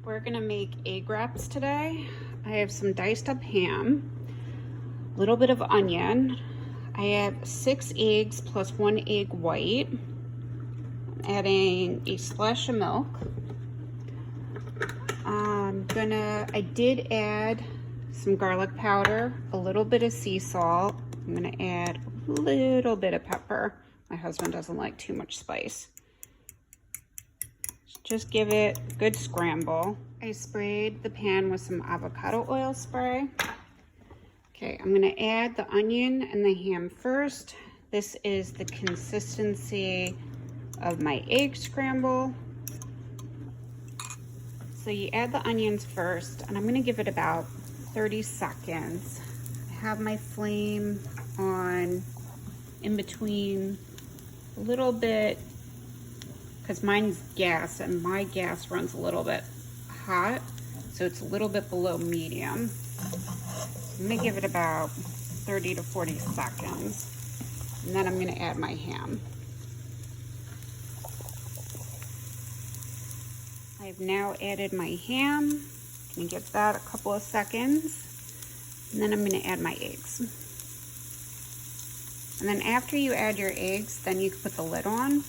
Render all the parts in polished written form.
We're gonna make egg wraps today. I have some diced up ham, a little bit of onion. I have 6 eggs plus 1 egg white. I'm adding a splash of milk. I did add some garlic powder, a little bit of sea salt. I'm gonna add a little bit of pepper. My husband doesn't like too much spice. Just give it a good scramble. I sprayed the pan with some avocado oil spray. Okay, I'm gonna add the onion and the ham first. This is the consistency of my egg scramble. So you add the onions first, and I'm gonna give it about 30 seconds. I have my flame on in between a little bit, because mine's gas and my gas runs a little bit hot, so it's a little bit below medium. I'm gonna give it about 30 to 40 seconds, and then I'm gonna add my ham. I've now added my ham. I'm gonna give that a couple of seconds, and then I'm gonna add my eggs. And then after you add your eggs, then you can put the lid on.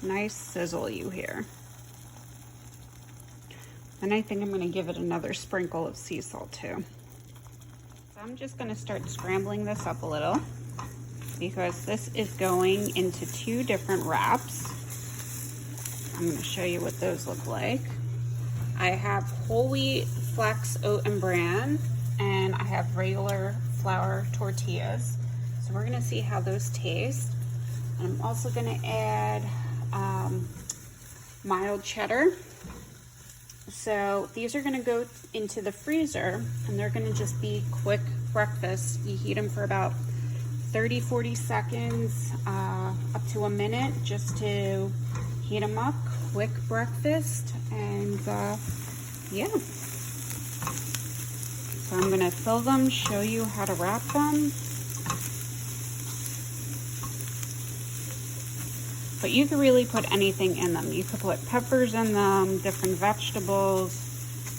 Nice sizzle you hear. And I think I'm gonna give it another sprinkle of sea salt too. So I'm just gonna start scrambling this up a little because this is going into 2 different wraps. I'm gonna show you what those look like. I have whole wheat, flax, oat, and bran, and I have regular flour tortillas. So we're gonna see how those taste. And I'm also gonna add mild cheddar. So these are gonna go into the freezer, and they're gonna just be quick breakfast. You heat them for about 30-40 seconds, up to a minute, just to heat them up. Quick breakfast, and yeah. So I'm gonna fill them, show you how to wrap them. But you could really put anything in them. You could put peppers in them, different vegetables.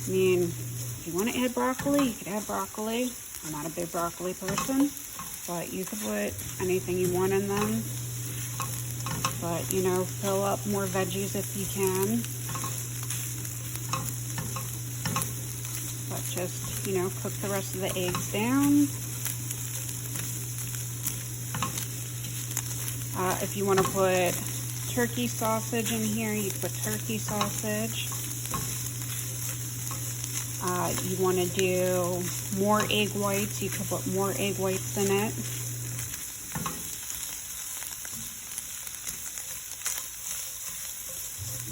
I mean, if you want to add broccoli, you could add broccoli. I'm not a big broccoli person, but you could put anything you want in them. But, you know, fill up more veggies if you can. But just, you know, cook the rest of the eggs down. If you want to put turkey sausage in here, you put turkey sausage. You want to do more egg whites, you could put more egg whites in it.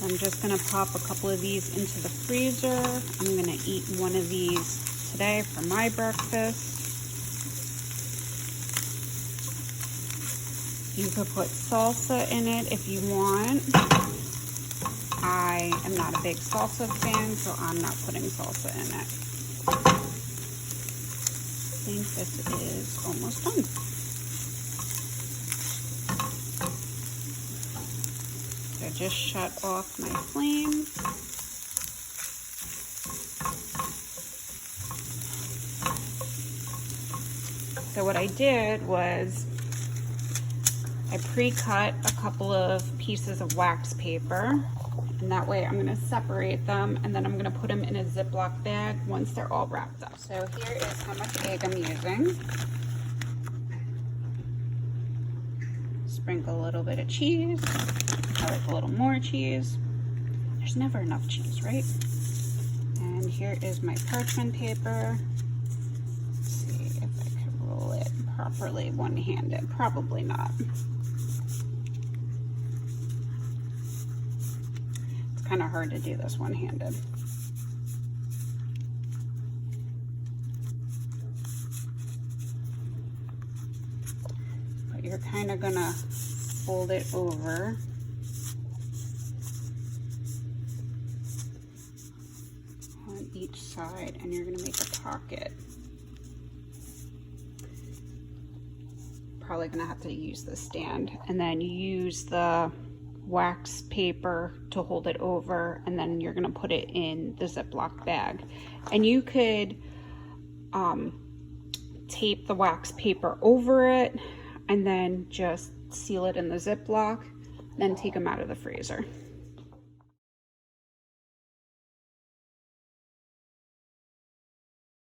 I'm just going to pop a couple of these into the freezer. I'm going to eat one of these today for my breakfast. You could put salsa in it if you want. I am not a big salsa fan, so I'm not putting salsa in it. I think this is almost done. So just shut off my flame. So what I did was I pre-cut a couple of pieces of wax paper, and that way I'm gonna separate them, and then I'm gonna put them in a Ziploc bag once they're all wrapped up. So here is how much egg I'm using. Sprinkle a little bit of cheese. I like a little more cheese. There's never enough cheese, right? And here is my parchment paper. Let's see if I can roll it properly one-handed. Probably not. It's kind of hard to do this one-handed. But you're kind of gonna fold it over. On each side, and you're gonna make a pocket. probably gonna have to use the stand, and then you use the wax paper to hold it over, and then you're gonna put it in the Ziploc bag. And you could tape the wax paper over it and then just seal it in the Ziploc, then take them out of the freezer.